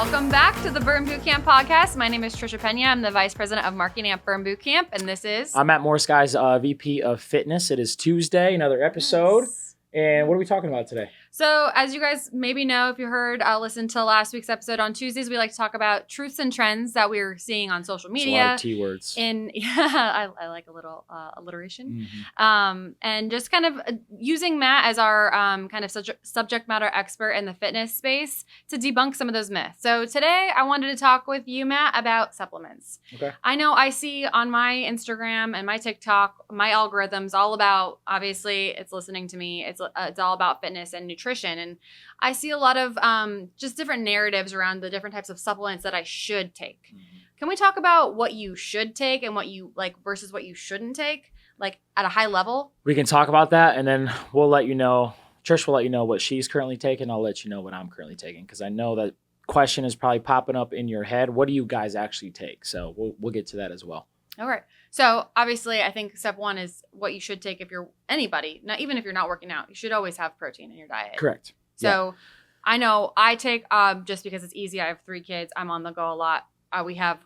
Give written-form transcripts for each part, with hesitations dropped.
Welcome back to the Burn Bootcamp podcast. My name is Trisha Pena. I'm the Vice President of Marketing at Burn Bootcamp, and this is... I'm Matt Morris, guys, VP of Fitness. It is Tuesday, another episode. Yes. And what are we talking about today? So as you guys maybe know, if you heard, listen to last week's episode on Tuesdays, we like to talk about truths and trends that we're seeing on social media. It's a lot of T-words. I like a little alliteration. Mm-hmm. And just kind of using Matt as our kind of subject matter expert in the fitness space to debunk some of those myths. So today I wanted to talk with you, Matt, about supplements. Okay. I know I see on my Instagram and my TikTok, my algorithms all about, obviously it's listening to me. It's all about fitness and nutrition. And I see a lot of just different narratives around the different types of supplements that I should take. Mm-hmm. Can we talk about what you should take and what you like versus what you shouldn't take, like at a high level? We can talk about that, and then we'll let you know. Trish will let you know what she's currently taking. I'll let you know what I'm currently taking, because I know that question is probably popping up in your head. What do you guys actually take? So we'll get to that as well. All right. So obviously, I think step one is what you should take if you're anybody, not even if you're not working out. You should always have protein in your diet. Correct. So yeah. I know I take just because it's easy. I have 3 kids. I'm on the go a lot. We have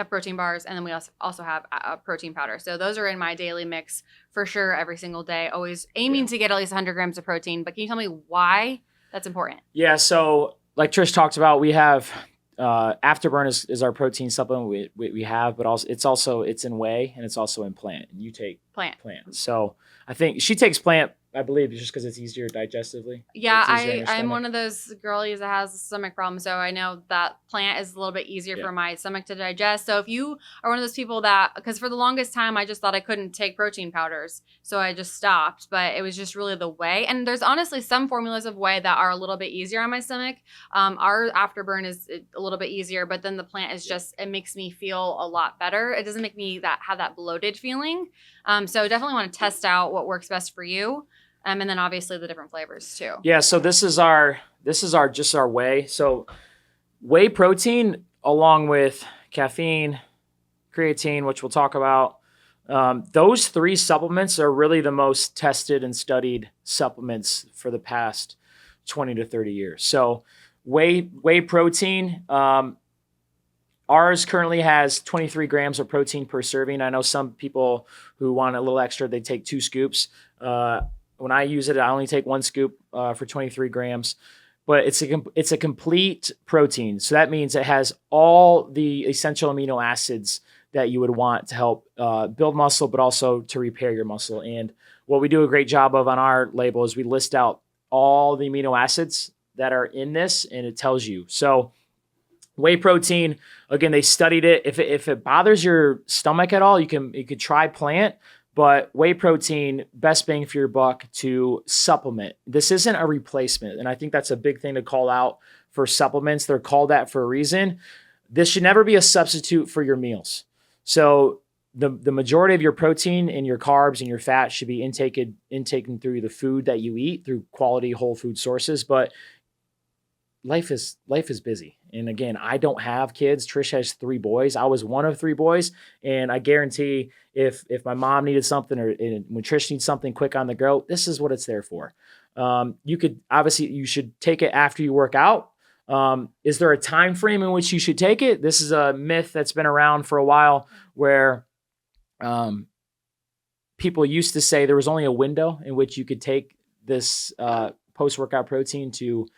protein bars, and then we also have a protein powder. So those are in my daily mix for sure every single day. Always aiming to get at least 100 grams of protein. But can you tell me why that's important? Yeah. So like Trish talked about, we have. Afterburn is our protein supplement we have, but also it's in whey and it's also in plant. And you take plant. So I think she takes plant, I believe, just because it's easier digestively. Yeah, I'm one of those girlies that has a stomach problem, so I know that plant is a little bit easier for my stomach to digest. So if you are one of those people that, because for the longest time I just thought I couldn't take protein powders, so I just stopped, but it was just really the whey. And there's honestly some formulas of whey that are a little bit easier on my stomach. Our Afterburn is a little bit easier, but then the plant is just, it makes me feel a lot better. It doesn't make me have that bloated feeling. So definitely want to test out what works best for you. And then obviously the different flavors too. Yeah. So this is our whey. So whey protein, along with caffeine, creatine, which we'll talk about. Those 3 supplements are really the most tested and studied supplements for the past 20 to 30 years. So whey protein, ours currently has 23 grams of protein per serving. I know some people who want a little extra, they take 2 scoops. When I use it, I only take 1 scoop for 23 grams, but it's a complete protein. So that means it has all the essential amino acids that you would want to help build muscle, but also to repair your muscle. And what we do a great job of on our label is we list out all the amino acids that are in this, and it tells you. So whey protein, again, they studied it. If it bothers your stomach at all, you could try plant. But whey protein, best bang for your buck to supplement. This isn't a replacement. And I think that's a big thing to call out for supplements. They're called that for a reason. This should never be a substitute for your meals. So the majority of your protein and your carbs and your fat should be intaken through the food that you eat, through quality whole food sources. But life is busy. And again, I don't have kids. Trish has 3 boys. I was one of 3 boys. And I guarantee if my mom needed something, or when Trish needs something quick on the go, this is what it's there for. You should take it after you work out. Is there a time frame in which you should take it? This is a myth that's been around for a while, where people used to say there was only a window in which you could take this post-workout protein to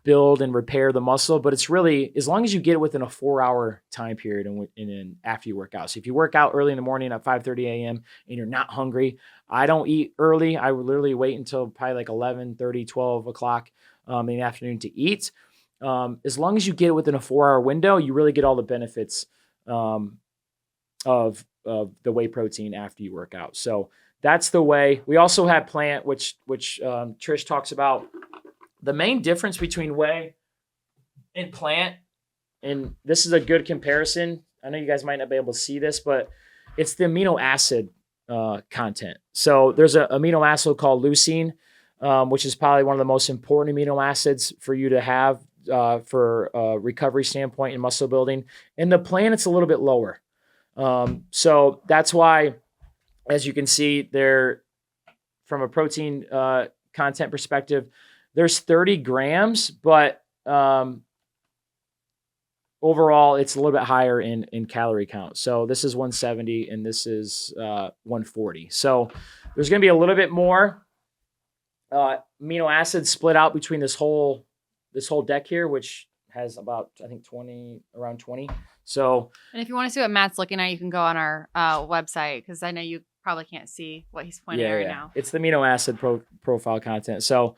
build and repair the muscle, but it's really, as long as you get it within a 4-hour time period and after you work out. So if you work out early in the morning at 5:30 a.m. and you're not hungry, I don't eat early. I would literally wait until probably like 11:30, 12 o'clock in the afternoon to eat. As long as you get it within a 4-hour window, you really get all the benefits of the whey protein after you work out. So that's the whey. We also have plant, which Trish talks about. The main difference between whey and plant, and this is a good comparison. I know you guys might not be able to see this, but it's the amino acid content. So there's an amino acid called leucine, which is probably one of the most important amino acids for you to have for a recovery standpoint and muscle building. In the plant, it's a little bit lower. So that's why, as you can see there, from a protein content perspective, there's 30 grams, but overall, it's a little bit higher in calorie count. So this is 170 and this is 140. So there's going to be a little bit more amino acids split out between this whole deck here, which has about, I think, around 20. So, and if you want to see what Matt's looking at, you can go on our website, because I know you probably can't see what he's pointing at right now. It's the amino acid profile content. So,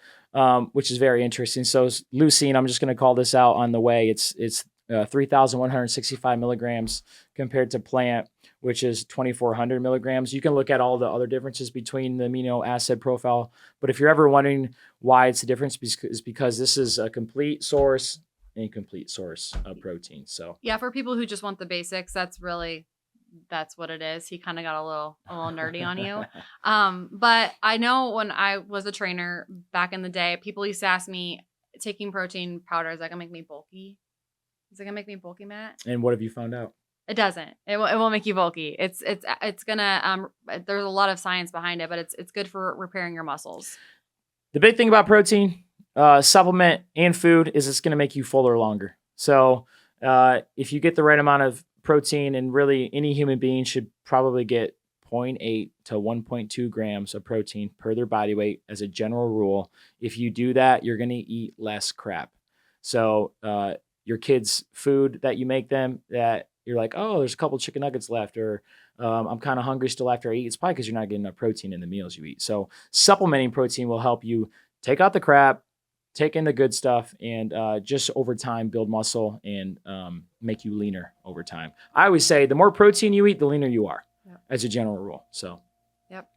which is very interesting. So leucine, I'm just going to call this out on the way. It's 3,165 milligrams compared to plant, which is 2,400 milligrams. You can look at all the other differences between the amino acid profile. But if you're ever wondering why it's a difference, it's because this is a complete source, incomplete source of protein. So yeah, for people who just want the basics, that's what it is. He kind of got a little nerdy on you. But I know when I was a trainer back in the day, people used to ask me, taking protein powder, is that gonna make me bulky? Is it gonna make me bulky, Matt? And what have you found out? It doesn't. It won't make you bulky. It's gonna there's a lot of science behind it, but it's good for repairing your muscles. The big thing about protein, supplement and food, is it's gonna make you fuller longer. So if you get the right amount of protein, and really any human being should probably get 0.8 to 1.2 grams of protein per their body weight as a general rule. If you do that, you're gonna eat less crap. So your kids' food that you make them, that you're like, oh, there's a couple chicken nuggets left, or I'm kind of hungry still after I eat. It's probably because you're not getting enough protein in the meals you eat. So supplementing protein will help you take out the crap, take in the good stuff, and just over time build muscle and make you leaner over time. I always say the more protein you eat, the leaner you are, as a general rule. So. Yep.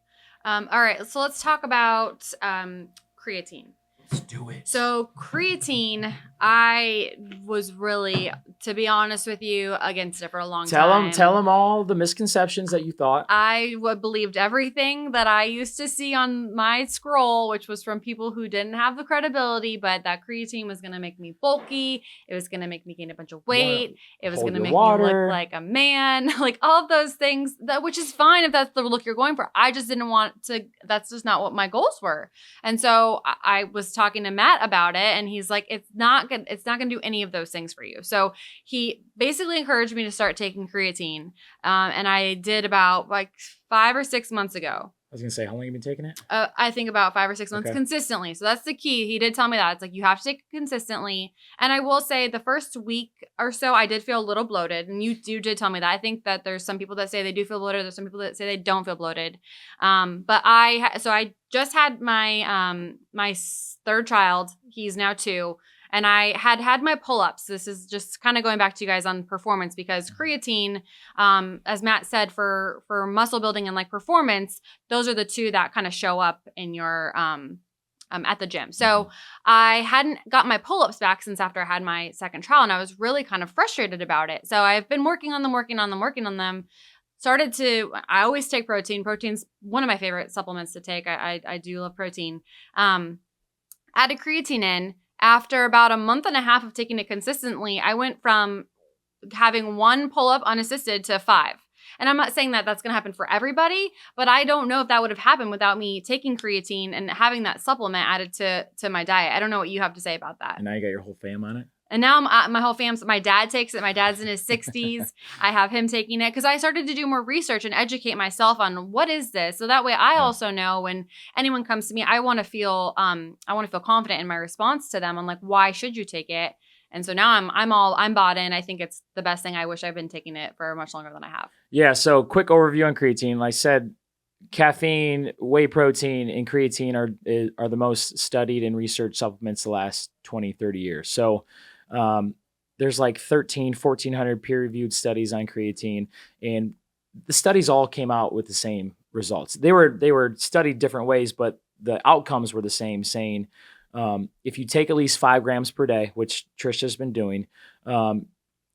All right. So let's talk about creatine. Let's do it. So creatine, I was really, to be honest with you, against it for a long time. Tell them all the misconceptions that you thought. I believed everything that I used to see on my scroll, which was from people who didn't have the credibility, but that creatine was going to make me bulky. It was going to make me gain a bunch of weight. It was going to make me look like a man, like all of those things, which is fine if that's the look you're going for. I just didn't want to, that's just not what my goals were. And so I was talking to Matt about it, and he's like, it's not gonna do any of those things for you. So he basically encouraged me to start taking creatine, and I did about like 5 or 6 months ago. I was gonna say, how long have you been taking it? I think about 5 or 6 months consistently. So that's the key. He did tell me that. It's like, you have to take it consistently. And I will say the first week or so, I did feel a little bloated. And you did tell me that. I think that there's some people that say they do feel bloated. There's some people that say they don't feel bloated. But I just had my my third child. He's now 2. And I had my pull-ups. This is just kind of going back to you guys on performance, because creatine, as Matt said, for muscle building and like performance, those are the two that kind of show up in your at the gym. So I hadn't got my pull-ups back since after I had my second trial, and I was really kind of frustrated about it. So I've been working on them. I always take protein. Protein's one of my favorite supplements to take. I do love protein. Added creatine in. After about a month and a half of taking it consistently, I went from having 1 pull-up unassisted to 5. And I'm not saying that that's going to happen for everybody, but I don't know if that would have happened without me taking creatine and having that supplement added to my diet. I don't know what you have to say about that. And now you got your whole fam on it? And now my whole fam's, my dad takes it. My dad's in his 60s. I have him taking it because I started to do more research and educate myself on what is this. So that way I also know when anyone comes to me, I want to feel confident in my response to them. I'm like, why should you take it? And so now I'm bought in. I think it's the best thing. I wish I've been taking it for much longer than I have. Yeah. So quick overview on creatine. Like I said, caffeine, whey protein, and creatine are the most studied and researched supplements the last 20, 30 years. So there's like 1,400 peer-reviewed studies on creatine, and the studies all came out with the same results. They were studied different ways, but the outcomes were the same, saying if you take at least 5 grams per day, which Trish has been doing,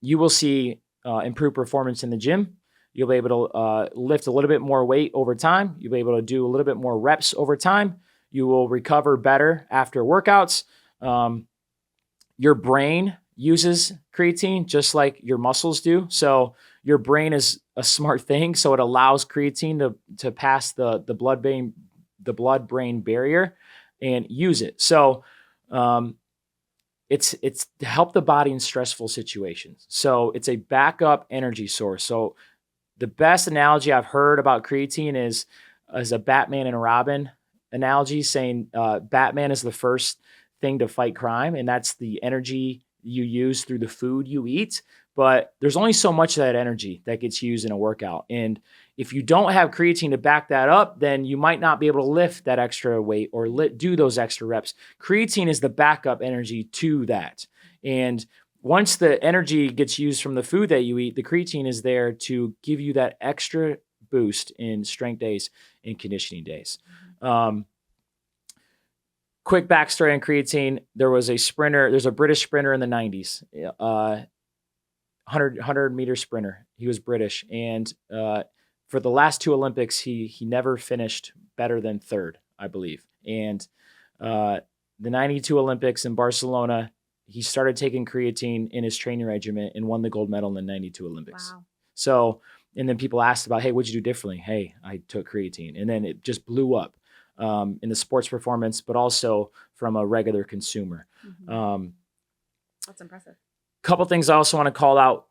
you will see improved performance in the gym. You'll be able to lift a little bit more weight over time. You'll be able to do a little bit more reps over time. You will recover better after workouts. Your brain uses creatine just like your muscles do. So your brain is a smart thing. So it allows creatine to pass the blood-brain barrier and use it. So it's to help the body in stressful situations. So it's a backup energy source. So the best analogy I've heard about creatine is a Batman and a Robin analogy, saying Batman is the first thing to fight crime, and that's the energy you use through the food you eat. But there's only so much of that energy that gets used in a workout. And if you don't have creatine to back that up, then you might not be able to lift that extra weight or do those extra reps. Creatine is the backup energy to that. And once the energy gets used from the food that you eat, the creatine is there to give you that extra boost in strength days and conditioning days. Quick backstory on creatine. There's a British sprinter in the 90s, 100 meter sprinter. He was British. And for the last 2 Olympics, he never finished better than 3rd, I believe. And the 92 Olympics in Barcelona, he started taking creatine in his training regimen and won the gold medal in the 92 Olympics. Wow. So, and then people asked about, hey, what'd you do differently? Hey, I took creatine. And then it just blew up in the sports performance, but also from a regular consumer. That's impressive. Couple things I also want to call out.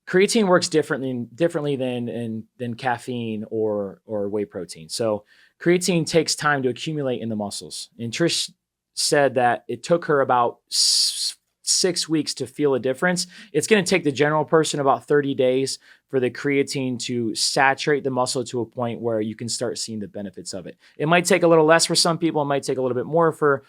Creatine works differently than caffeine or whey protein. So creatine takes time to accumulate in the muscles. And Trish said that it took her about 6 weeks to feel a difference. It's going to take the general person about 30 days for the creatine to saturate the muscle to a point where you can start seeing the benefits of it. It might take a little less for some people. It might take a little bit more for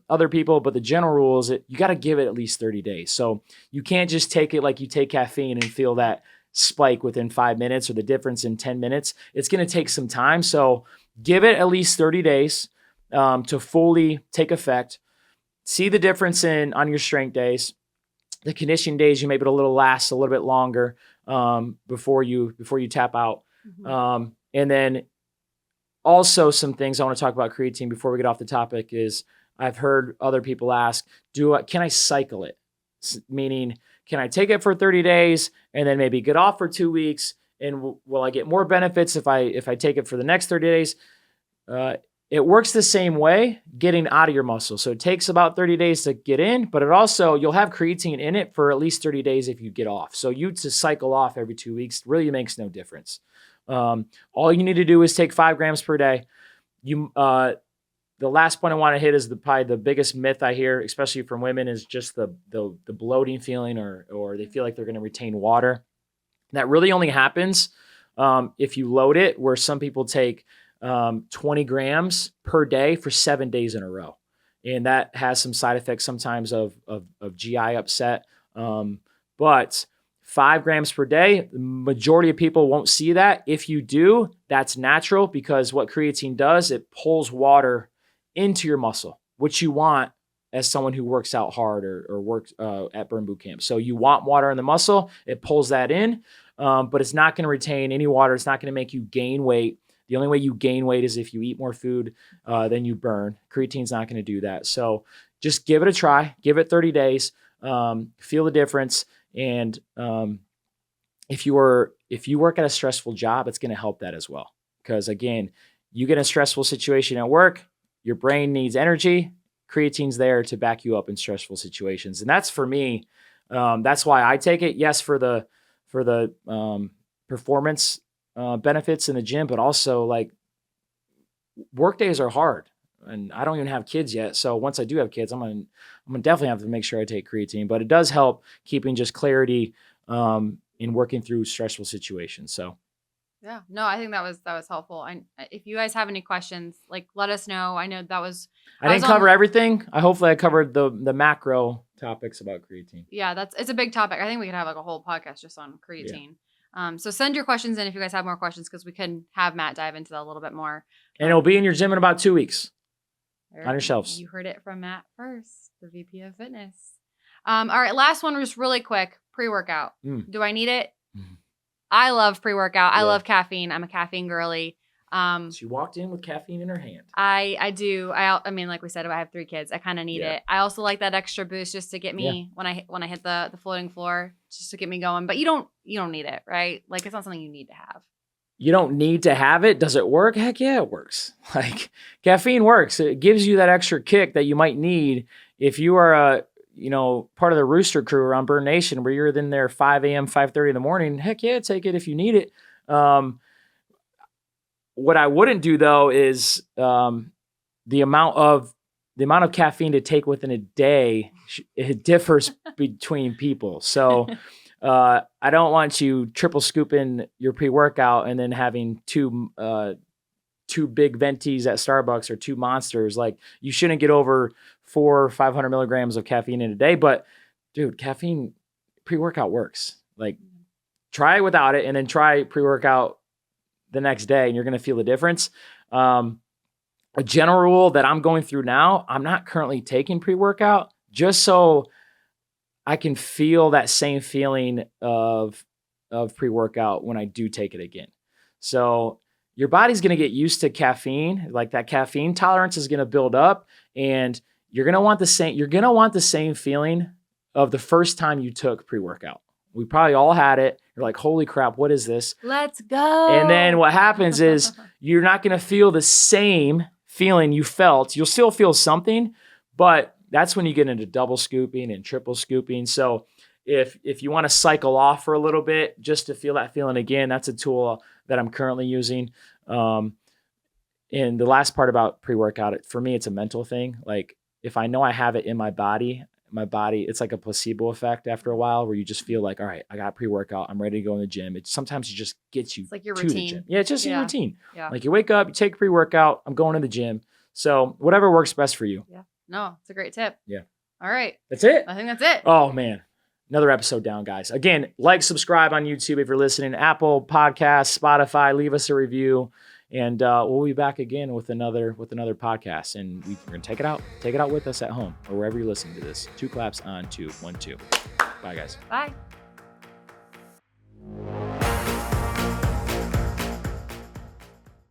other people, but the general rule is that you got to give it at least 30 days. So you can't just take it like you take caffeine and feel that spike within 5 minutes or the difference in 10 minutes. It's going to take some time. So give it at least 30 days to fully take effect. See the difference on your strength days. The conditioning days, you may be able to last a little bit longer before you tap out. And then also some things I want to talk about creatine before we get off the topic is I've heard other people ask, can I cycle it? Meaning, can I take it for 30 days and then maybe get off for 2 weeks? And will I get more benefits if I take it for the next 30 days? It works the same way getting out of your muscle. So it takes about 30 days to get in, but you'll have creatine in it for at least 30 days if you get off. So you to cycle off every 2 weeks really makes no difference. All you need to do is take 5 grams per day. The last point I want to hit is probably the biggest myth I hear, especially from women, is just the bloating feeling or they feel like they're going to retain water. That really only happens if you load it, where some people take 20 grams per day for 7 days in a row. And that has some side effects sometimes of GI upset. But 5 grams per day, the majority of people won't see that. If you do, that's natural, because what creatine does, it pulls water into your muscle, which you want as someone who works out hard or works at Burn Boot Camp. So you want water in the muscle, it pulls that in, but it's not going to retain any water. It's not going to make you gain weight. The only way you gain weight is if you eat more food than you burn. Creatine's not going to do that. So just give it a try. Give it 30 days. Feel the difference. And if you work at a stressful job, it's going to help that as well. Because again, you get in a stressful situation at work, your brain needs energy. Creatine's there to back you up in stressful situations. And that's for me. That's why I take it. Yes, for the performance benefits in the gym, but also like work days are hard, and I don't even have kids yet. So once I do have kids, I'm gonna definitely have to make sure I take creatine. But it does help keeping just clarity in working through stressful situations. So yeah, no, I think that was helpful. And if you guys have any questions, like let us know. I know I didn't cover everything. Hopefully I covered the macro topics about creatine. Yeah, it's a big topic. I think we could have like a whole podcast just on creatine. Yeah. So send your questions in if you guys have more questions, because we can have Matt dive into that a little bit more. And it'll be in your gym in about 2 weeks on your shelves. You heard it from Matt first, the VP of Fitness. All right, last one, just really quick. Pre-workout. Do I need it? I love pre-workout. I love caffeine. I'm a caffeine girly. She walked in with caffeine in her hand. I do. I mean, like we said, I have 3 kids. I kind of need it. I also like that extra boost just to get me when I hit the floating floor, just to get me going. But you don't need it, right? Like, it's not something you need to have. You don't need to have it. Does it work? Heck yeah, it works. Like, caffeine works. It gives you that extra kick that you might need if you are part of the Rooster crew around Burn Nation where you're in there 5 a.m., 5:30 in the morning, heck yeah, take it if you need it. What I wouldn't do though is the amount of caffeine to take within a day, it differs between people. So I don't want you triple scooping your pre-workout and then having two big ventis at Starbucks or 2 monsters. Like, you shouldn't get over 400 or 500 milligrams of caffeine in a day. But dude, caffeine pre-workout works. Like, try it without it and then try pre-workout the next day and you're going to feel the difference. A general rule that I'm going through now, I'm not currently taking pre-workout just so I can feel that same feeling of pre-workout when I do take it again. So your body's going to get used to caffeine. Like, that caffeine tolerance is going to build up and you're going to want the same feeling of the first time you took pre-workout. We probably all had it. You're like, holy crap, what is this? Let's go. And then what happens is you're not going to feel the same feeling you felt. You'll still feel something, but that's when you get into double scooping and triple scooping. So if you want to cycle off for a little bit just to feel that feeling again, that's a tool that I'm currently using. And the last part about pre-workout, for me, it's a mental thing. Like, if I know I have it in my body, it's like a placebo effect after a while where you just feel like, all right, I got pre-workout. I'm ready to go in the gym. Sometimes it just gets you it's like your to routine. the gym. Yeah, it's just your routine. Yeah. Like, you wake up, you take pre-workout, I'm going to the gym. So whatever works best for you. Yeah. No, it's a great tip. Yeah. All right. That's it. I think that's it. Oh man. Another episode down, guys. Again, like, subscribe on YouTube if you're listening, Apple Podcasts, Spotify, leave us a review. And we'll be back again with another podcast. And we're going to take it out with us at home or wherever you're listening to this. 2 claps on 2, 1, 2. Bye, guys. Bye.